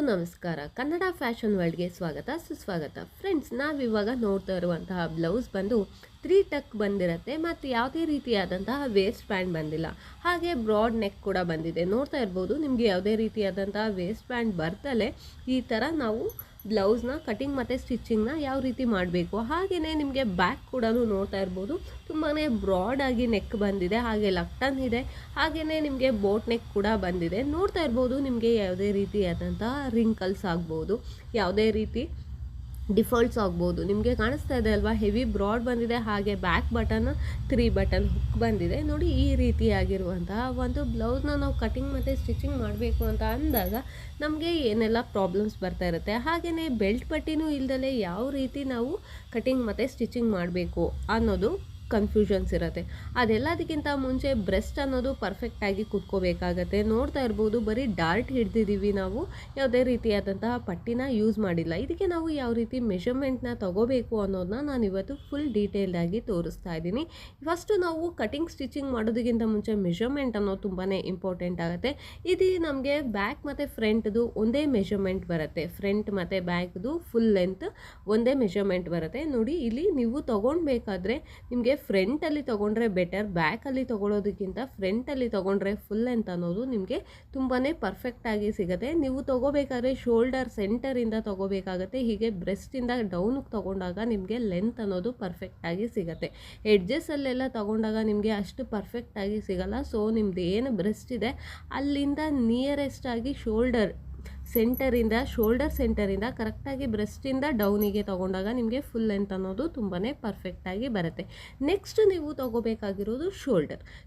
ನಮಸ್ಕಾರ. ಕನ್ನಡ ಫ್ಯಾಷನ್ ವರ್ಲ್ಡ್ಗೆ ಸ್ವಾಗತ ಸುಸ್ವಾಗತ. ಫ್ರೆಂಡ್ಸ್, ನಾವಿವಾಗ ನೋಡ್ತಾ ಇರುವಂತಹ ಬ್ಲೌಸ್ ಬಂದು 3 ಟಕ್ ಬಂದಿರುತ್ತೆ ಮತ್ತು ಯಾವುದೇ ರೀತಿಯಾದಂತಹ ವೇಸ್ಟ್ ಬ್ಯಾಂಡ್ ಬಂದಿಲ್ಲ. ಹಾಗೆ ಬ್ರಾಡ್ ನೆಕ್ ಕೂಡ ಬಂದಿದೆ. ನೋಡ್ತಾ ಇರ್ಬೋದು, ನಿಮಗೆ ಯಾವುದೇ ರೀತಿಯಾದಂತಹ ವೇಸ್ಟ್ ಬ್ಯಾಂಡ್ ಬರ್ತಲೇ ಈ ಥರ ನಾವು ಬ್ಲೌಸ್ನ ಕಟಿಂಗ್ ಮತ್ತು ಸ್ಟಿಚ್ಚಿಂಗ್ನ ಯಾವ ರೀತಿ ಮಾಡಬೇಕು. ಹಾಗೆಯೇ ನಿಮಗೆ ಬ್ಯಾಕ್ ಕೂಡ ನೋಡ್ತಾ ಇರ್ಬೋದು, ತುಂಬಾ ಬ್ರಾಡಾಗಿ ನೆಕ್ ಬಂದಿದೆ. ಹಾಗೆ ಲಕ್ಟನ್ ಇದೆ. ಹಾಗೆಯೇ ನಿಮಗೆ ಬೋಟ್ ನೆಕ್ ಕೂಡ ಬಂದಿದೆ. ನೋಡ್ತಾ ಇರ್ಬೋದು, ನಿಮಗೆ ಯಾವುದೇ ರೀತಿಯಾದಂತಹ ರಿಂಕಲ್ಸ್ ಆಗ್ಬೋದು, ಯಾವುದೇ ರೀತಿ ಡಿಫಾಲ್ಟ್ಸ್ ಆಗ್ಬೋದು. ನಿಮಗೆ ಕಾಣಿಸ್ತಾ ಇದೆ ಅಲ್ವಾ, ಹೆವಿ ಬ್ರಾಡ್ ಬಂದಿದೆ. ಹಾಗೆ ಬ್ಯಾಕ್ ಬಟನ್ 3 ಬಟನ್ ಹುಕ್ ಬಂದಿದೆ. ನೋಡಿ, ಈ ರೀತಿಯಾಗಿರುವಂತಹ ಒಂದು ಬ್ಲೌಸ್ನ ನಾವು ಕಟಿಂಗ್ ಮತ್ತು ಸ್ಟಿಚಿಂಗ್ ಮಾಡಬೇಕು ಅಂತ ಅಂದಾಗ ನಮಗೆ ಏನೆಲ್ಲ ಪ್ರಾಬ್ಲಮ್ಸ್ ಬರ್ತಾ ಇರುತ್ತೆ. ಹಾಗೆಯೇ ಬೆಲ್ಟ್ ಪಟ್ಟಿನೂ ಇಲ್ದಲೇ ಯಾವ ರೀತಿ ನಾವು ಕಟಿಂಗ್ ಮತ್ತು ಸ್ಟಿಚಿಂಗ್ ಮಾಡಬೇಕು ಅನ್ನೋದು ಕನ್ಫ್ಯೂಷನ್ಸ್ ಇರುತ್ತೆ. ಅದೆಲ್ಲದಕ್ಕಿಂತ ಮುಂಚೆ ಬ್ರೆಸ್ಟ್ ಅನ್ನೋದು ಪರ್ಫೆಕ್ಟಾಗಿ ಕುತ್ಕೋಬೇಕಾಗತ್ತೆ. ನೋಡ್ತಾ ಇರ್ಬೋದು, ಬರೀ ಡಾರ್ಟ್ ಹಿಡ್ದಿದ್ದೀವಿ, ನಾವು ಯಾವುದೇ ರೀತಿಯಾದಂತಹ ಪಟ್ಟಿನ ಯೂಸ್ ಮಾಡಿಲ್ಲ. ಇದಕ್ಕೆ ನಾವು ಯಾವ ರೀತಿ ಮೆಷರ್ಮೆಂಟ್ನ ತಗೋಬೇಕು ಅನ್ನೋದನ್ನ ನಾನು ಇವತ್ತು ಫುಲ್ ಡೀಟೇಲ್ಡಾಗಿ ತೋರಿಸ್ತಾ ಇದ್ದೀನಿ. ಫಸ್ಟು ನಾವು ಕಟಿಂಗ್ ಸ್ಟಿಚಿಂಗ್ ಮಾಡೋದಕ್ಕಿಂತ ಮುಂಚೆ ಮೆಷರ್ಮೆಂಟ್ ಅನ್ನೋದು ತುಂಬಾ ಇಂಪಾರ್ಟೆಂಟ್ ಆಗುತ್ತೆ. ಇದು ನಮಗೆ ಬ್ಯಾಕ್ ಮತ್ತು ಫ್ರಂಟ್ದು ಒಂದೇ ಮೆಷರ್ಮೆಂಟ್ ಬರುತ್ತೆ. ಫ್ರಂಟ್ ಮತ್ತು ಬ್ಯಾಕ್ದು ಫುಲ್ ಲೆಂತ್ ಒಂದೇ ಮೆಷರ್ಮೆಂಟ್ ಬರುತ್ತೆ. ನೋಡಿ, ಇಲ್ಲಿ ನೀವು ತೊಗೊಳ್ಬೇಕಾದ್ರೆ ನಿಮಗೆ ಫ್ರಂಟಲ್ಲಿ ತೊಗೊಂಡ್ರೆ ಬೆಟರ್. ಬ್ಯಾಕಲ್ಲಿ ತೊಗೊಳೋದಕ್ಕಿಂತ ಫ್ರಂಟಲ್ಲಿ ತೊಗೊಂಡ್ರೆ ಫುಲ್ ಲೆಂತ್ ಅನ್ನೋದು ನಿಮಗೆ ತುಂಬಾ ಪರ್ಫೆಕ್ಟಾಗಿ ಸಿಗುತ್ತೆ. ನೀವು ತೊಗೋಬೇಕಾದ್ರೆ ಶೋಲ್ಡರ್ ಸೆಂಟರಿಂದ ತೊಗೋಬೇಕಾಗತ್ತೆ. ಹೀಗೆ ಬ್ರೆಸ್ಟಿಂದ ಡೌನಿಗೆ ತೊಗೊಂಡಾಗ ನಿಮಗೆ ಲೆಂತ್ ಅನ್ನೋದು ಪರ್ಫೆಕ್ಟಾಗಿ ಸಿಗುತ್ತೆ. ಎಡ್ಜಸ್ಸಲ್ಲೆಲ್ಲ ತೊಗೊಂಡಾಗ ನಿಮಗೆ ಅಷ್ಟು ಪರ್ಫೆಕ್ಟಾಗಿ ಸಿಗಲ್ಲ. ಸೊ ನಿಮ್ದು ಏನು ಬ್ರೆಸ್ಟ್ ಇದೆ ಅಲ್ಲಿಂದ ನಿಯರೆಸ್ಟ್ ಆಗಿ ಶೋಲ್ಡರ್ ಸೆಂಟರಿಂದ ಕರೆಕ್ಟಾಗಿ ಬ್ರೆಸ್ಟಿಂದ ಡೌನಿಗೆ ತೊಗೊಂಡಾಗ ನಿಮಗೆ ಫುಲ್ ಲೆಂತ್ ಅನ್ನೋದು ತುಂಬಾ ಪರ್ಫೆಕ್ಟಾಗಿ ಬರುತ್ತೆ. ನೆಕ್ಸ್ಟ್ ನೀವು ತೊಗೋಬೇಕಾಗಿರೋದು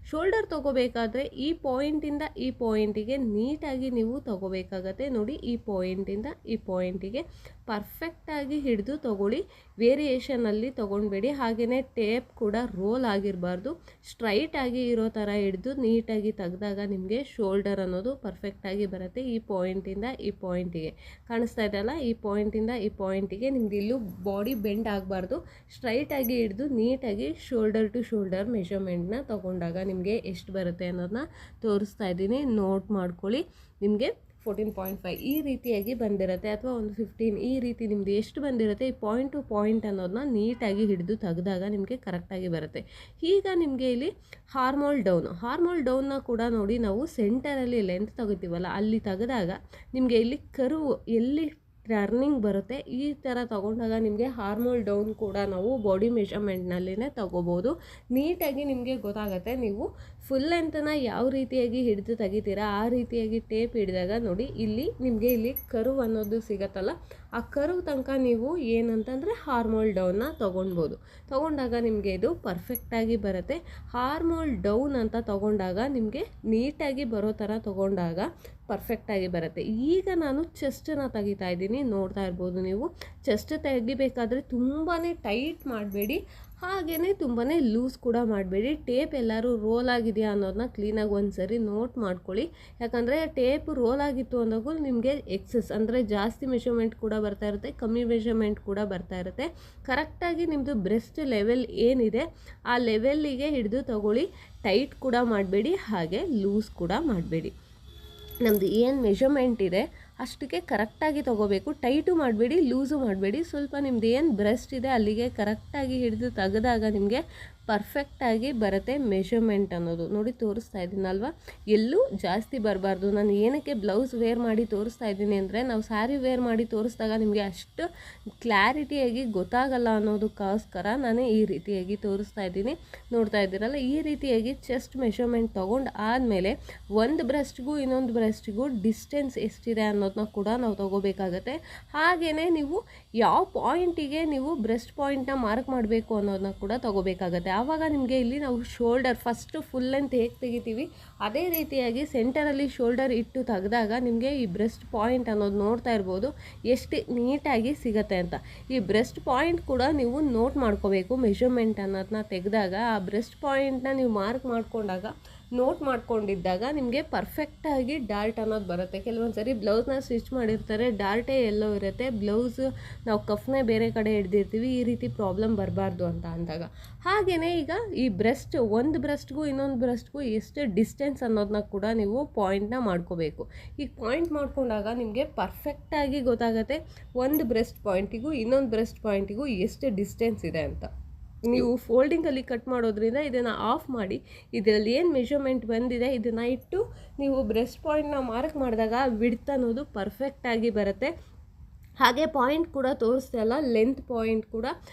ಶೋಲ್ಡರ್ ತೊಗೋಬೇಕಾದ್ರೆ ಈ ಪಾಯಿಂಟಿಂದ ಈ ಪಾಯಿಂಟಿಗೆ ನೀಟಾಗಿ ನೀವು ತೊಗೋಬೇಕಾಗತ್ತೆ. ನೋಡಿ, ಈ ಪಾಯಿಂಟಿಂದ ಈ ಪಾಯಿಂಟಿಗೆ ಪರ್ಫೆಕ್ಟಾಗಿ ಹಿಡಿದು ತೊಗೊಳ್ಳಿ. ವೇರಿಯೇಷನಲ್ಲಿ ತೊಗೊಳ್ಬೇಡಿ. ಹಾಗೆಯೇ ಟೇಪ್ ಕೂಡ ರೋಲ್ ಆಗಿರಬಾರ್ದು. ಸ್ಟ್ರೈಟಾಗಿ ಇರೋ ಥರ ಹಿಡಿದು ನೀಟಾಗಿ ತೆಗೆದಾಗ ನಿಮಗೆ ಶೋಲ್ಡರ್ ಅನ್ನೋದು ಪರ್ಫೆಕ್ಟಾಗಿ ಬರುತ್ತೆ. ಈ ಪಾಯಿಂಟಿಂದ ಈ ಪಾಯಿಂಟಿಗೆ ಕಾಣಿಸ್ತಾ ಇದೆಯಲ್ಲ, ಈ ಪಾಯಿಂಟಿಂದ ಈ ಪಾಯಿಂಟಿಗೆ ನಿಮ್ದು ಇಲ್ಲೂ ಬಾಡಿ ಬೆಂಡ್ ಆಗಬಾರ್ದು. ಸ್ಟ್ರೈಟಾಗಿ ಹಿಡಿದು ನೀಟಾಗಿ ಶೋಲ್ಡರ್ ಟು ಶೋಲ್ಡರ್ ಮೆಷರ್ಮೆಂಟ್ನ ತೊಗೊಂಡಾಗ ನಿಮಗೆ ಎಷ್ಟು ಬರುತ್ತೆ ಅನ್ನೋದನ್ನ ತೋರಿಸ್ತಾ ಇದ್ದೀನಿ. ನೋಟ್ ಮಾಡ್ಕೊಳ್ಳಿ. ನಿಮಗೆ 14.5 ಈ ರೀತಿಯಾಗಿ ಬಂದಿರುತ್ತೆ, ಅಥವಾ ಒಂದು 15 ಈ ರೀತಿ ನಿಮ್ಮದು ಎಷ್ಟು ಬಂದಿರುತ್ತೆ, ಈ ಪಾಯಿಂಟ್ ಟು ಪಾಯಿಂಟ್ ಅನ್ನೋದನ್ನ ನೀಟಾಗಿ ಹಿಡಿದು ತೆಗೆದಾಗ ನಿಮಗೆ ಕರೆಕ್ಟಾಗಿ ಬರುತ್ತೆ. ಈಗ ನಿಮಗೆ ಇಲ್ಲಿ ಹಾರ್ಮೋಲ್ ಡೌನ್ನ ಕೂಡ ನೋಡಿ, ನಾವು ಸೆಂಟರಲ್ಲಿ ಲೆಂತ್ ತೆಗಿತೀವಲ್ಲ, ಅಲ್ಲಿ ತೆಗೆದಾಗ ನಿಮಗೆ ಇಲ್ಲಿ ಕರ್ವ್ ಎಲ್ಲಿ ಟರ್ನಿಂಗ್ ಬರುತ್ತೆ, ಈ ಥರ ತೊಗೊಂಡಾಗ ನಿಮಗೆ ಹಾರ್ಮೋಲ್ ಡೌನ್ ಕೂಡ ನಾವು ಬಾಡಿ ಮೆಷರ್ಮೆಂಟ್ನಲ್ಲಿನೇ ತೊಗೋಬೋದು. ನೀಟಾಗಿ ನಿಮಗೆ ಗೊತ್ತಾಗುತ್ತೆ. ನೀವು ಫುಲ್ ಲೆಂತನ್ನ ಯಾವ ರೀತಿಯಾಗಿ ಹಿಡಿದು ತೆಗಿತೀರಾ ಆ ರೀತಿಯಾಗಿ ಟೇಪ್ ಹಿಡಿದಾಗ ನೋಡಿ, ಇಲ್ಲಿ ನಿಮಗೆ ಇಲ್ಲಿ ಕರ್ವ್ ಅನ್ನೋದು ಸಿಗತ್ತಲ್ಲ, ಆ ಕರ್ವ್ ತನಕ ನೀವು ಏನಂತಂದರೆ ಹಾರ್ಮೋಲ್ ಡೌನ್ನ ತೊಗೊಂಡಾಗ ನಿಮಗೆ ಇದು ಪರ್ಫೆಕ್ಟಾಗಿ ಬರುತ್ತೆ. ಹಾರ್ಮೋಲ್ ಡೌನ್ ಅಂತ ತೊಗೊಂಡಾಗ ನಿಮಗೆ ನೀಟಾಗಿ ಬರೋ ಥರ ತೊಗೊಂಡಾಗ ಪರ್ಫೆಕ್ಟಾಗಿ ಬರುತ್ತೆ. ಈಗ ನಾನು ಚೆಸ್ಟನ್ನ ತೆಗಿತಾ ಇದ್ದೀನಿ. ನೋಡ್ತಾ ಇರ್ಬೋದು ನೀವು, ಚೆಸ್ಟ್ ತೆಗಿಬೇಕಾದ್ರೆ ತುಂಬಾ ಟೈಟ್ ಮಾಡಬೇಡಿ, ಹಾಗೆಯೇ ತುಂಬಾ ಲೂಸ್ ಕೂಡ ಮಾಡಬೇಡಿ. ಟೇಪ್ ಎಲ್ಲರೂ ರೋಲ್ ಆಗಿದೆಯಾ ಅನ್ನೋದನ್ನ ಕ್ಲೀನಾಗಿ ಒಂದು ಸರಿ ನೋಟ್ ಮಾಡ್ಕೊಳ್ಳಿ. ಯಾಕಂದರೆ ಟೇಪ್ ರೋಲ್ ಆಗಿತ್ತು ಅಂದಾಗ ನಿಮಗೆ ಎಕ್ಸಸ್ ಅಂದರೆ ಜಾಸ್ತಿ ಮೆಷರ್ಮೆಂಟ್ ಕೂಡ ಬರ್ತಾ ಇರುತ್ತೆ, ಕಮ್ಮಿ ಮೆಷರ್ಮೆಂಟ್ ಕೂಡ ಬರ್ತಾ ಇರುತ್ತೆ. ಕರೆಕ್ಟಾಗಿ ನಿಮ್ಮದು ಬ್ರೆಸ್ಟ್ ಲೆವೆಲ್ ಏನಿದೆ ಆ ಲೆವೆಲ್ಲಿಗೆ ಹಿಡಿದು ತಗೊಳ್ಳಿ. ಟೈಟ್ ಕೂಡ ಮಾಡಬೇಡಿ, ಹಾಗೆ ಲೂಸ್ ಕೂಡ ಮಾಡಬೇಡಿ. ನಮ್ಮದು ಏನು ಮೆಷರ್ಮೆಂಟ್ ಇದೆ ಅಷ್ಟಕ್ಕೆ ಕರೆಕ್ಟಾಗಿ ತೊಗೋಬೇಕು. ಟೈಟು ಮಾಡಬೇಡಿ, ಲೂಸು ಮಾಡಬೇಡಿ. ಸ್ವಲ್ಪ ನಿಮ್ದು ಏನು ಬ್ರೆಸ್ಟ್ ಇದೆ ಅಲ್ಲಿಗೆ ಕರೆಕ್ಟಾಗಿ ಹಿಡಿದು ತೆಗೆದಾಗ ನಿಮಗೆ ಪರ್ಫೆಕ್ಟಾಗಿ ಬರುತ್ತೆ ಮೆಷರ್ಮೆಂಟ್ ಅನ್ನೋದು. ನೋಡಿ, ತೋರಿಸ್ತಾ ಇದ್ದೀನಲ್ವ, ಎಲ್ಲೂ ಜಾಸ್ತಿ ಬರಬಾರ್ದು. ನಾನು ಏನಕ್ಕೆ ಬ್ಲೌಸ್ ವೇರ್ ಮಾಡಿ ತೋರಿಸ್ತಾ ಇದ್ದೀನಿ ಅಂದರೆ, ನಾವು ಸ್ಯಾರಿ ವೇರ್ ಮಾಡಿ ತೋರಿಸಿದಾಗ ನಿಮಗೆ ಅಷ್ಟು ಕ್ಲಾರಿಟಿಯಾಗಿ ಗೊತ್ತಾಗಲ್ಲ ಅನ್ನೋದಕ್ಕೋಸ್ಕರ ನಾನು ಈ ರೀತಿಯಾಗಿ ತೋರಿಸ್ತಾ ಇದ್ದೀನಿ. ನೋಡ್ತಾ ಇದ್ದೀರಲ್ಲ, ಈ ರೀತಿಯಾಗಿ ಚೆಸ್ಟ್ ಮೆಷರ್ಮೆಂಟ್ ತೊಗೊಂಡು ಆದಮೇಲೆ ಒಂದು ಬ್ರೆಸ್ಟ್ಗೂ ಇನ್ನೊಂದು ಬ್ರೆಸ್ಟ್ಗೂ ಡಿಸ್ಟೆನ್ಸ್ ಎಷ್ಟಿದೆ ಅನ್ನೋದನ್ನ ಕೂಡ ನಾವು ತೊಗೋಬೇಕಾಗತ್ತೆ. ಹಾಗೆಯೇ ನೀವು ಯಾವ ಪಾಯಿಂಟಿಗೆ ನೀವು ಬ್ರೆಸ್ಟ್ ಪಾಯಿಂಟ್ನ ಮಾರ್ಕ್ ಮಾಡಬೇಕು ಅನ್ನೋದನ್ನ ಕೂಡ ತೊಗೋಬೇಕಾಗತ್ತೆ. ಆವಾಗ ನಿಮಗೆ ಇಲ್ಲಿ ನಾವು ಶೋಲ್ಡರ್ ಫಸ್ಟು ಫುಲ್ ಲೆಂತ್ ಹೇಗೆ ತೆಗಿತೀವಿ ಅದೇ ರೀತಿಯಾಗಿ ಸೆಂಟರಲ್ಲಿ ಶೋಲ್ಡರ್ ಇಟ್ಟು ತೆಗೆದಾಗ ನಿಮಗೆ ಈ ಬ್ರೆಸ್ಟ್ ಪಾಯಿಂಟ್ ಅನ್ನೋದು ನೋಡ್ತಾ ಇರ್ಬೋದು ಎಷ್ಟು ನೀಟಾಗಿ ಸಿಗುತ್ತೆ ಅಂತ. ಈ ಬ್ರೆಸ್ಟ್ ಪಾಯಿಂಟ್ ಕೂಡ ನೀವು ನೋಟ್ ಮಾಡ್ಕೋಬೇಕು. ಮೆಷರ್ಮೆಂಟ್ ಅನ್ನೋದನ್ನ ತೆಗೆದಾಗ ಆ ಬ್ರೆಸ್ಟ್ ಪಾಯಿಂಟ್ನ ನೀವು ಮಾರ್ಕ್ ಮಾಡ್ಕೊಂಡಾಗ ನೋಟ್ ಮಾಡ್ಕೊಂಡಿದ್ದಾಗ ನಿಮಗೆ ಪರ್ಫೆಕ್ಟಾಗಿ ಡಾರ್ಟ್ ಅನ್ನೋದು ಬರುತ್ತೆ. ಕೆಲವೊಂದು ಸರಿ ಬ್ಲೌಸ್ನ ಸ್ಟಿಚ್ ಮಾಡಿರ್ತಾರೆ, ಡಾರ್ಟೇ ಎಲ್ಲೋ ಇರುತ್ತೆ, ಬ್ಲೌಸ್ ನಾವು ಕಫ್ನೇ ಬೇರೆ ಕಡೆ ಹಿಡ್ದಿರ್ತೀವಿ, ಈ ರೀತಿ ಪ್ರಾಬ್ಲಮ್ ಬರಬಾರ್ದು ಅಂತ ಅಂದಾಗ. ಹಾಗೆಯೇ ಈಗ ಈ ಬ್ರೆಸ್ಟ್, ಒಂದು ಬ್ರೆಸ್ಟ್ಗೂ ಇನ್ನೊಂದು ಬ್ರೆಸ್ಟ್ಗೂ ಎಷ್ಟು ಡಿಸ್ಟೆನ್ಸ್ ಅನ್ನೋದನ್ನ ಕೂಡ ನೀವು ಪಾಯಿಂಟ್ನ ಮಾಡ್ಕೋಬೇಕು. ಈಗ ಪಾಯಿಂಟ್ ಮಾಡ್ಕೊಂಡಾಗ ನಿಮಗೆ ಪರ್ಫೆಕ್ಟಾಗಿ ಗೊತ್ತಾಗುತ್ತೆ ಒಂದು ಬ್ರೆಸ್ಟ್ ಪಾಯಿಂಟಿಗೂ ಇನ್ನೊಂದು ಬ್ರೆಸ್ಟ್ ಪಾಯಿಂಟಿಗೂ ಎಷ್ಟು ಡಿಸ್ಟೆನ್ಸ್ ಇದೆ ಅಂತ. ನೀವು ಫೋಲ್ಡಿಂಗಲ್ಲಿ ಕಟ್ ಮಾಡೋದ್ರಿಂದ ಇದನ್ನು ಆಫ್ ಮಾಡಿ ಇದರಲ್ಲಿ ಏನು ಮೆಷರ್ಮೆಂಟ್ ಬಂದಿದೆ ಇದನ್ನು ಇಟ್ಟು ನೀವು ಬ್ರೆಸ್ಟ್ ಪಾಯಿಂಟ್ನ ಮಾರ್ಕ್ ಮಾಡಿದಾಗ ವಿಡ್ತ್ ಅನ್ನೋದು ಪರ್ಫೆಕ್ಟಾಗಿ ಬರುತ್ತೆ. ಹಾಗೆ ಪಾಯಿಂಟ್ ಕೂಡ ತೋರಿಸ್ತಾ ಇಲ್ಲ, ಲೆಂತ್ ಪಾಯಿಂಟ್ ಕೂಡ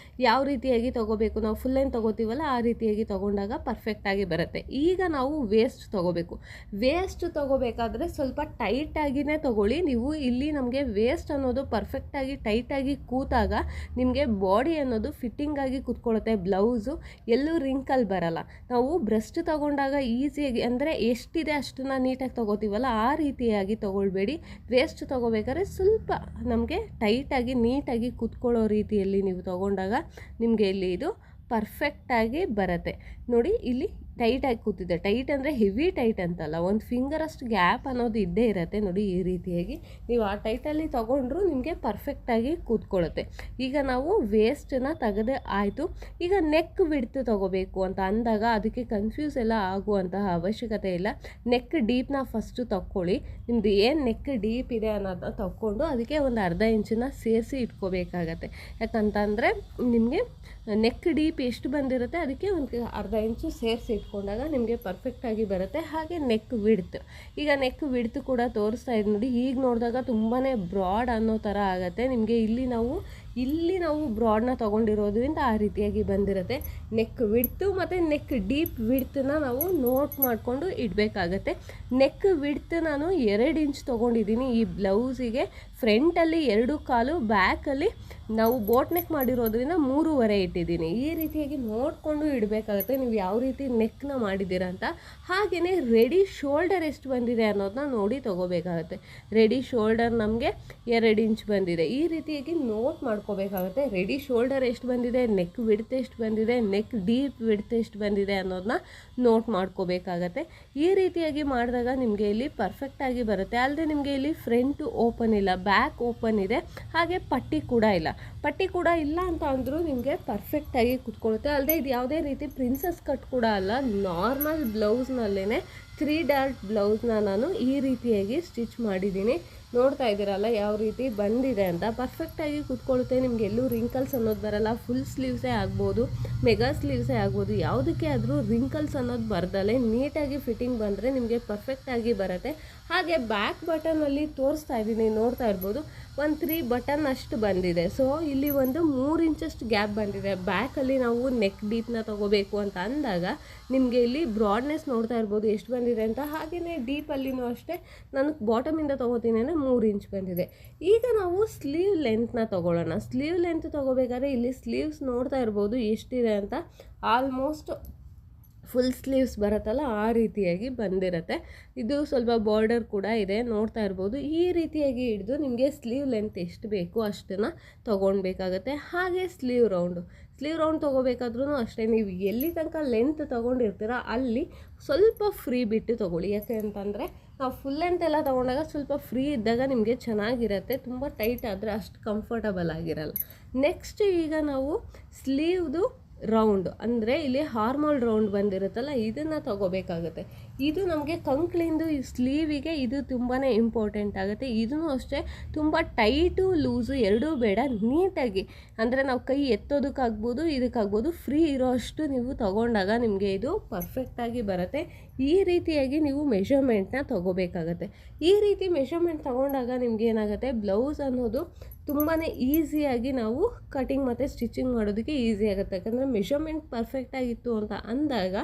ಯಾವ ರೀತಿಯಾಗಿ ತೊಗೋಬೇಕು, ನಾವು ಫುಲ್ ಲೆಂತ್ ತೊಗೋತೀವಲ್ಲ ಆ ರೀತಿಯಾಗಿ ತೊಗೊಂಡಾಗ ಪರ್ಫೆಕ್ಟಾಗಿ ಬರುತ್ತೆ. ಈಗ ನಾವು ವೇಸ್ಟ್ ತೊಗೋಬೇಕು. ವೇಸ್ಟ್ ತೊಗೋಬೇಕಾದ್ರೆ ಸ್ವಲ್ಪ ಟೈಟಾಗಿಯೇ ತೊಗೊಳ್ಳಿ. ನೀವು ಇಲ್ಲಿ ನಮಗೆ ವೇಸ್ಟ್ ಅನ್ನೋದು ಪರ್ಫೆಕ್ಟಾಗಿ ಟೈಟಾಗಿ ಕೂತಾಗ ನಿಮಗೆ ಬಾಡಿ ಅನ್ನೋದು ಫಿಟ್ಟಿಂಗಾಗಿ ಕೂತ್ಕೊಳ್ಳುತ್ತೆ, ಬ್ಲೌಸು ಎಲ್ಲೂ ರಿಂಕಲ್ ಬರಲ್ಲ. ನಾವು ಬ್ರೆಸ್ಟ್ ತೊಗೊಂಡಾಗ ಈಸಿಯಾಗಿ ಅಂದರೆ ಎಷ್ಟಿದೆ ಅಷ್ಟನ್ನು ನೀಟಾಗಿ ತೊಗೋತೀವಲ್ಲ ಆ ರೀತಿಯಾಗಿ ತೊಗೊಳ್ಬೇಡಿ. ವೇಸ್ಟ್ ತೊಗೋಬೇಕಾದ್ರೆ ಸ್ವಲ್ಪ ನಮಗೆ ಟೈಟಾಗಿ ನೀಟಾಗಿ ಕೂತ್ಕೊಳ್ಳೋ ರೀತಿಯಲ್ಲಿ ನೀವು ತೊಗೊಂಡಾಗ ನಿಮಗೆ ಇಲ್ಲಿ ಇದು ಪರ್ಫೆಕ್ಟಾಗಿ ಬರುತ್ತೆ. ನೋಡಿ ಇಲ್ಲಿ ಟೈಟಾಗಿ ಕೂತಿದೆ. ಟೈಟ್ ಅಂದರೆ ಹೆವಿ ಟೈಟ್ ಅಂತಲ್ಲ, ಒಂದು ಫಿಂಗರಷ್ಟು ಗ್ಯಾಪ್ ಅನ್ನೋದು ಇದ್ದೇ ಇರುತ್ತೆ. ನೋಡಿ ಈ ರೀತಿಯಾಗಿ ನೀವು ಆ ಟೈಟಲ್ಲಿ ತೊಗೊಂಡ್ರೂ ನಿಮಗೆ ಪರ್ಫೆಕ್ಟಾಗಿ ಕೂತ್ಕೊಳ್ಳುತ್ತೆ. ಈಗ ನಾವು ವೇಸ್ಟನ್ನು ತೆಗೆದೇ ಆಯಿತು. ಈಗ ನೆಕ್ ವಿಡ್ತ್ ತೊಗೋಬೇಕು ಅಂತ ಅಂದಾಗ ಅದಕ್ಕೆ ಕನ್ಫ್ಯೂಸ್ ಎಲ್ಲ ಆಗುವಂತಹ ಅವಶ್ಯಕತೆ ಇಲ್ಲ. ನೆಕ್ ಡೀಪ್ನ ಫಸ್ಟು ತಕ್ಕೊಳ್ಳಿ. ನಿಮ್ಮದು ಏನು ನೆಕ್ ಡೀಪ್ ಇದೆ ಅನ್ನೋದನ್ನ ತಕ್ಕೊಂಡು ಅದಕ್ಕೆ ಒಂದು ಅರ್ಧ ಇಂಚನ್ನ ಸೇರಿಸಿ ಇಟ್ಕೋಬೇಕಾಗತ್ತೆ. ಯಾಕಂತಂದರೆ ನಿಮಗೆ ನೆಕ್ ಡೀಪ್ ಎಷ್ಟು ಬಂದಿರುತ್ತೆ ಅದಕ್ಕೆ ಒಂದು ಅರ್ಧ ಇಂಚು ಸೇರಿಸಿ ಇಟ್ಕೊಂಡಾಗ ನಿಮಗೆ ಪರ್ಫೆಕ್ಟಾಗಿ ಬರುತ್ತೆ. ಹಾಗೆ ನೆಕ್ ವಿಡ್ತ್, ಈಗ ನೆಕ್ ವಿಡ್ತ್ ಕೂಡ ತೋರಿಸ್ತಾ ಇದೆ ನೋಡಿ. ಈಗ ನೋಡಿದಾಗ ತುಂಬಾ ಬ್ರಾಡ್ ಅನ್ನೋ ಥರ ಆಗುತ್ತೆ ನಿಮಗೆ. ಇಲ್ಲಿ ನಾವು ಬ್ರಾಡ್ನ ತೊಗೊಂಡಿರೋದ್ರಿಂದ ಆ ರೀತಿಯಾಗಿ ಬಂದಿರುತ್ತೆ. ನೆಕ್ ವಿಡ್ತು ಮತ್ತು ನೆಕ್ ಡೀಪ್ ವಿಡ್ತನ್ನ ನಾವು ನೋಟ್ ಮಾಡಿಕೊಂಡು ಇಡಬೇಕಾಗತ್ತೆ. ನೆಕ್ ವಿಡ್ತ್ ನಾನು 2 ಇಂಚ್ ತೊಗೊಂಡಿದ್ದೀನಿ ಈ ಬ್ಲೌಸಿಗೆ. ಫ್ರಂಟಲ್ಲಿ 2 ಕಾಲು, ಬ್ಯಾಕಲ್ಲಿ ನಾವು ಬೋಟ್ ನೆಕ್ ಮಾಡಿರೋದ್ರಿಂದ 3.5 ಇಟ್ಟಿದ್ದೀನಿ. ಈ ರೀತಿಯಾಗಿ ನೋಡಿಕೊಂಡು ಇಡಬೇಕಾಗುತ್ತೆ ನೀವು ಯಾವ ರೀತಿ ನೆಕ್ನ ಮಾಡಿದ್ದೀರಾ ಅಂತ. ಹಾಗೆಯೇ ರೆಡಿ ಶೋಲ್ಡರ್ ಎಷ್ಟು ಬಂದಿದೆ ಅನ್ನೋದನ್ನ ನೋಡಿ ತೊಗೋಬೇಕಾಗತ್ತೆ. ರೆಡಿ ಶೋಲ್ಡರ್ ನಮಗೆ 2 ಇಂಚ್ ಬಂದಿದೆ. ಈ ರೀತಿಯಾಗಿ ನೋಟ್ ಮಾಡ್ಕೋಬೇಕಾಗುತ್ತೆ. ರೆಡಿ ಶೋಲ್ಡರ್ ಎಷ್ಟು ಬಂದಿದೆ, ನೆಕ್ ವಿಡ್ತ್ ಎಷ್ಟು ಬಂದಿದೆ, ನೆಕ್ ಡೀಪ್ ವಿಡ್ತ್ ಎಷ್ಟು ಬಂದಿದೆ ಅನ್ನೋದನ್ನ ನೋಟ್ ಮಾಡ್ಕೋಬೇಕಾಗತ್ತೆ. ಈ ರೀತಿಯಾಗಿ ಮಾಡಿದಾಗ ನಿಮಗೆ ಇಲ್ಲಿ ಪರ್ಫೆಕ್ಟಾಗಿ ಬರುತ್ತೆ. ಅಲ್ಲದೆ ನಿಮಗೆ ಇಲ್ಲಿ ಫ್ರಂಟು ಓಪನ್ ಇಲ್ಲ, ಬ್ಯಾಕ್ ಓಪನ್ ಇದೆ, ಹಾಗೆ ಪಟ್ಟಿ ಕೂಡ ಇಲ್ಲ. ಪಟ್ಟಿ ಕೂಡ ಇಲ್ಲ ಅಂತ ಅಂದರೂ ನಿಮಗೆ ಪರ್ಫೆಕ್ಟಾಗಿ ಕುತ್ಕೊಳ್ಳುತ್ತೆ. ಅಲ್ಲದೆ ಇದು ಯಾವುದೇ ರೀತಿ ಪ್ರಿನ್ಸಸ್ ಕಟ್ ಕೂಡ ಅಲ್ಲ, ನಾರ್ಮಲ್ ಬ್ಲೌಸ್ನಲ್ಲೇ 3 ಡಾಟ್ ಬ್ಲೌಸ್ನ ನಾನು ಈ ರೀತಿಯಾಗಿ ಸ್ಟಿಚ್ ಮಾಡಿದ್ದೀನಿ. ನೋಡ್ತಾ ಇದ್ದೀರಲ್ಲ ಯಾವ ರೀತಿ ಬಂದಿದೆ ಅಂತ. ಪರ್ಫೆಕ್ಟಾಗಿ ಕುತ್ಕೊಳ್ಳುತ್ತೆ. ನಿಮಗೆ ಎಲ್ಲೂ ರಿಂಕಲ್ಸ್ ಅನ್ನೋದು ಬರಲ್ಲ. ಫುಲ್ ಸ್ಲೀವ್ಸೇ ಆಗ್ಬೋದು, ಮೆಗಾ ಸ್ಲೀವ್ಸೇ ಆಗ್ಬೋದು, ಯಾವುದಕ್ಕೆ ಆದರೂ ರಿಂಕಲ್ಸ್ ಅನ್ನೋದು ಬರ್ದಲೆ ನೀಟಾಗಿ ಫಿಟ್ಟಿಂಗ್ ಬಂದರೆ ನಿಮಗೆ ಪರ್ಫೆಕ್ಟಾಗಿ ಬರುತ್ತೆ. ಹಾಗೆ ಬ್ಯಾಕ್ ಬಟನಲ್ಲಿ ತೋರಿಸ್ತಾ ಇದ್ದೀನಿ, ನೋಡ್ತಾ ಇರ್ಬೋದು, ಒಂದು 3 ಬಟನ್ ಅಷ್ಟು ಬಂದಿದೆ. ಸೊ ಇಲ್ಲಿ ಒಂದು 3 ಇಂಚಷ್ಟು ಗ್ಯಾಪ್ ಬಂದಿದೆ. ಬ್ಯಾಕಲ್ಲಿ ನಾವು ನೆಕ್ ಡೀಪ್ನ ತೊಗೋಬೇಕು ಅಂತ ಅಂದಾಗ ನಿಮಗೆ ಇಲ್ಲಿ ಬ್ರಾಡ್ನೆಸ್ ನೋಡ್ತಾ ಇರ್ಬೋದು ಎಷ್ಟು ಬಂದಿದೆ ಅಂತ. ಹಾಗೆಯೇ ಡೀಪಲ್ಲಿನೂ ಅಷ್ಟೇ ನಾನು ಬಾಟಮಿಂದ ತೊಗೋತೀನಿ ಅಂದರೆ 3 ಇಂಚ್ ಬಂದಿದೆ. ಈಗ ನಾವು ಸ್ಲೀವ್ ಲೆಂತ್ನ ತೊಗೊಳ್ಳೋಣ. ಸ್ಲೀವ್ ಲೆಂತ್ ತೊಗೋಬೇಕಾದ್ರೆ ಇಲ್ಲಿ ಸ್ಲೀವ್ಸ್ ನೋಡ್ತಾ ಇರ್ಬೋದು ಎಷ್ಟಿದೆ ಅಂತ. ಆಲ್ಮೋಸ್ಟ್ ಫುಲ್ ಸ್ಲೀವ್ಸ್ ಬರುತ್ತಲ್ಲ ಆ ರೀತಿಯಾಗಿ ಬಂದಿರುತ್ತೆ. ಇದು ಸ್ವಲ್ಪ ಬಾರ್ಡರ್ ಕೂಡ ಇದೆ, ನೋಡ್ತಾ ಇರ್ಬೋದು. ಈ ರೀತಿಯಾಗಿ ಹಿಡಿದು ನಿಮಗೆ ಸ್ಲೀವ್ ಲೆಂತ್ ಎಷ್ಟು ಬೇಕು ಅಷ್ಟನ್ನು ತೊಗೊಳ್ಬೇಕಾಗತ್ತೆ. ಹಾಗೆ ಸ್ಲೀವ್ ರೌಂಡ್ ತೊಗೋಬೇಕಾದ್ರೂ ಅಷ್ಟೇ, ನೀವು ಎಲ್ಲಿ ತನಕ ಲೆಂತ್ ತೊಗೊಂಡಿರ್ತೀರ ಅಲ್ಲಿ ಸ್ವಲ್ಪ ಫ್ರೀ ಬಿಟ್ಟು ತೊಗೊಳ್ಳಿ. ಯಾಕೆ ಅಂತಂದರೆ ನಾವು ಫುಲ್ ಲೆಂತ್ ಎಲ್ಲ ತೊಗೊಂಡಾಗ ಸ್ವಲ್ಪ ಫ್ರೀ ಇದ್ದಾಗ ನಿಮಗೆ ಚೆನ್ನಾಗಿರುತ್ತೆ. ತುಂಬ ಟೈಟ್ ಆದರೆ ಅಷ್ಟು ಕಂಫರ್ಟಬಲ್ ಆಗಿರಲ್ಲ. ನೆಕ್ಸ್ಟ್ ಈಗ ನಾವು ಸ್ಲೀವ್ದು ರೌಂಡ್ ಅಂದರೆ ಇಲ್ಲಿ ಹಾರ್ಮೋಲ್ ರೌಂಡ್ ಬಂದಿರುತ್ತಲ್ಲ ಇದನ್ನು ತೊಗೋಬೇಕಾಗುತ್ತೆ. ಇದು ನಮಗೆ ಕಂಕ್ಳಿಂದು ಈ ಸ್ಲೀವಿಗೆ ಇದು ತುಂಬಾ ಇಂಪಾರ್ಟೆಂಟ್ ಆಗುತ್ತೆ. ಇದೂ ಅಷ್ಟೇ ತುಂಬ ಟೈಟು ಲೂಸು ಎರಡೂ ಬೇಡ, ನೀಟಾಗಿ ಅಂದರೆ ನಾವು ಕೈ ಎತ್ತೋದಕ್ಕಾಗ್ಬೋದು ಇದಕ್ಕಾಗ್ಬೋದು ಫ್ರೀ ಇರೋ ಅಷ್ಟು ನೀವು ತೊಗೊಂಡಾಗ ನಿಮಗೆ ಇದು ಪರ್ಫೆಕ್ಟಾಗಿ ಬರುತ್ತೆ. ಈ ರೀತಿಯಾಗಿ ನೀವು ಮೆಷರ್ಮೆಂಟ್ನ ತೊಗೋಬೇಕಾಗತ್ತೆ. ಈ ರೀತಿ ಮೆಷರ್ಮೆಂಟ್ ತೊಗೊಂಡಾಗ ನಿಮ್ಗೆ ಏನಾಗುತ್ತೆ, ಬ್ಲೌಸ್ ಅನ್ನೋದು ತುಂಬಾ ಈಸಿಯಾಗಿ ನಾವು ಕಟಿಂಗ್ ಮತ್ತು ಸ್ಟಿಚಿಂಗ್ ಮಾಡೋದಕ್ಕೆ ಈಸಿ ಆಗುತ್ತೆ. ಯಾಕಂದರೆ ಮೆಷರ್ಮೆಂಟ್ ಪರ್ಫೆಕ್ಟಾಗಿತ್ತು ಅಂತ ಅಂದಾಗ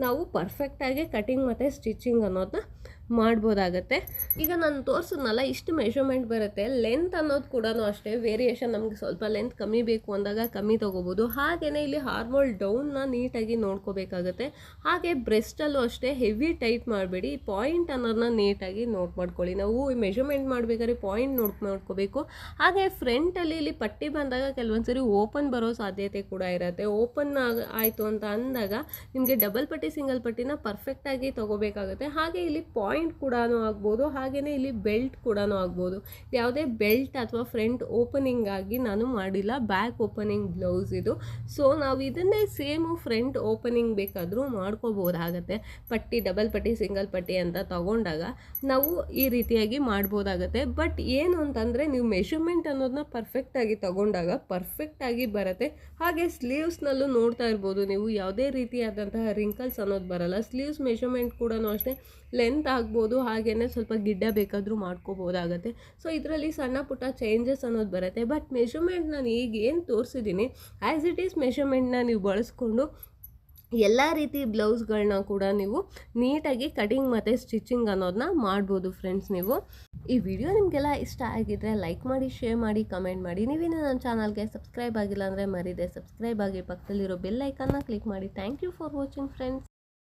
ನಾವು ಪರ್ಫೆಕ್ಟಾಗಿ ಕಟಿಂಗ್ ಮತ್ತು ಸ್ಟಿಚಿಂಗ್ ಅನ್ನೋದನ್ನ ಮಾಡ್ಬೋದಾಗತ್ತೆ. ಈಗ ನಾನು ತೋರಿಸಿದ್ನಲ್ಲ ಇಷ್ಟು ಮೆಷರ್ಮೆಂಟ್ ಬರುತ್ತೆ. ಲೆಂತ್ ಅನ್ನೋದು ಕೂಡ ಅಷ್ಟೇ ವೇರಿಯೇಷನ್, ನಮಗೆ ಸ್ವಲ್ಪ ಲೆಂತ್ ಕಮ್ಮಿ ಬೇಕು ಅಂದಾಗ ಕಮ್ಮಿ ತೊಗೋಬೋದು. ಹಾಗೆಯೇ ಇಲ್ಲಿ ಹಾರ್ಮೋಲ್ ಡೌನ್ನ ನೀಟಾಗಿ ನೋಡ್ಕೋಬೇಕಾಗತ್ತೆ. ಹಾಗೆ ಬ್ರೆಸ್ಟಲ್ಲೂ ಅಷ್ಟೇ ಹೆವಿ ಟೈಟ್ ಮಾಡಬೇಡಿ, ಪಾಯಿಂಟ್ ಅನ್ನೋದನ್ನ ನೀಟಾಗಿ ನೋಟ್ ಮಾಡ್ಕೊಳ್ಳಿ. ನಾವು ಮೆಷರ್ಮೆಂಟ್ ಮಾಡಬೇಕಾದ್ರೆ ಪಾಯಿಂಟ್ ಮಾಡ್ಕೋಬೇಕು. ಹಾಗೆ ಫ್ರಂಟಲ್ಲಿ ಇಲ್ಲಿ ಪಟ್ಟಿ ಬಂದಾಗ ಕೆಲವೊಂದ್ಸರಿ ಓಪನ್ ಬರೋ ಸಾಧ್ಯತೆ ಕೂಡ ಇರುತ್ತೆ. ಓಪನ್ ಆಯಿತು ಅಂತ ಅಂದಾಗ ನಿಮಗೆ ಡಬಲ್ ಪಟ್ಟಿ ಸಿಂಗಲ್ ಪಟ್ಟಿನ ಪರ್ಫೆಕ್ಟಾಗಿ ತೊಗೋಬೇಕಾಗುತ್ತೆ. ಹಾಗೆ ಇಲ್ಲಿ ಪಾಯಿಂಟ್ ಕೂಡ ಆಗ್ಬೋದು, ಹಾಗೆಯೇ ಇಲ್ಲಿ ಬೆಲ್ಟ್ ಕೂಡ ಆಗ್ಬೋದು. ಯಾವುದೇ ಬೆಲ್ಟ್ ಅಥವಾ ಫ್ರಂಟ್ ಓಪನಿಂಗ್ ಆಗಿ ನಾನು ಮಾಡಿಲ್ಲ, ಬ್ಯಾಕ್ ಓಪನಿಂಗ್ ಬ್ಲೌಸ್ ಇದು. ಸೊ ನಾವು ಇದನ್ನೇ ಸೇಮು ಫ್ರಂಟ್ ಓಪನಿಂಗ್ ಬೇಕಾದರೂ ಮಾಡ್ಕೋಬೋದಾಗತ್ತೆ. ಪಟ್ಟಿ ಡಬಲ್ ಪಟ್ಟಿ ಸಿಂಗಲ್ ಪಟ್ಟಿ ಅಂತ ತಗೊಂಡಾಗ ನಾವು ಈ ರೀತಿಯಾಗಿ ಮಾಡ್ಬೋದಾಗತ್ತೆ. ಬಟ್ ಏನು ಅಂತಂದರೆ ನೀವು ಮೆಷರ್ಮೆಂಟ್ ಅನ್ನೋದನ್ನ ಪರ್ಫೆಕ್ಟಾಗಿ ತಗೊಂಡಾಗ ಪರ್ಫೆಕ್ಟಾಗಿ ಬರುತ್ತೆ. ಹಾಗೆ ಸ್ಲೀವ್ಸ್ನಲ್ಲೂ ನೋಡ್ತಾ ಇರ್ಬೋದು ನೀವು, ಯಾವುದೇ ರೀತಿಯಾದಂತಹ ರಿಂಕಲ್ಸ್ ಅನ್ನೋದು ಬರಲ್ಲ. ಸ್ಲೀವ್ಸ್ ಮೆಷರ್ಮೆಂಟ್ ಕೂಡ ಅಷ್ಟೇ ಲೆಂತ್ ಆಗ್ಬೋದು, ಹಾಗೆಯೇ ಸ್ವಲ್ಪ ಗಿಡ್ಡ ಬೇಕಾದರೂ ಮಾಡ್ಕೋಬೋದಾಗತ್ತೆ. ಸೊ ಇದರಲ್ಲಿ ಸಣ್ಣ ಪುಟ್ಟ ಚೇಂಜಸ್ ಅನ್ನೋದು ಬರುತ್ತೆ. ಬಟ್ ಮೆಷರ್ಮೆಂಟ್ ನಾನು ಈಗ ಏನು ತೋರಿಸಿದ್ದೀನಿ ಆ್ಯಸ್ ಇಟ್ ಈಸ್ ಮೆಷರ್ಮೆಂಟ್ನ ನೀವು ಬಳಸ್ಕೊಂಡು ಎಲ್ಲ ರೀತಿ ಬ್ಲೌಸ್ಗಳನ್ನ ಕೂಡ ನೀವು ನೀಟಾಗಿ ಕಟಿಂಗ್ ಮತ್ತು ಸ್ಟಿಚಿಂಗ್ ಅನ್ನೋದನ್ನ ಮಾಡ್ಬೋದು ಫ್ರೆಂಡ್ಸ್. ನೀವು ಈ ವಿಡಿಯೋ ನಿಮಗೆಲ್ಲ ಇಷ್ಟ ಆಗಿದ್ದರೆ ಲೈಕ್ ಮಾಡಿ, ಶೇರ್ ಮಾಡಿ, ಕಮೆಂಟ್ ಮಾಡಿ. ನೀವೇನು ನನ್ನ ಚಾನಲ್ಗೆ ಸಬ್ಸ್ಕ್ರೈಬ್ ಆಗಿಲ್ಲ ಅಂದರೆ ಮರಿದೆ ಸಬ್ಸ್ಕ್ರೈಬ್ ಆಗಿ, ಪಕ್ಕದಲ್ಲಿರೋ ಬೆಲ್ ಐಕನ್ನ ಕ್ಲಿಕ್ ಮಾಡಿ. Thank you for watching friends.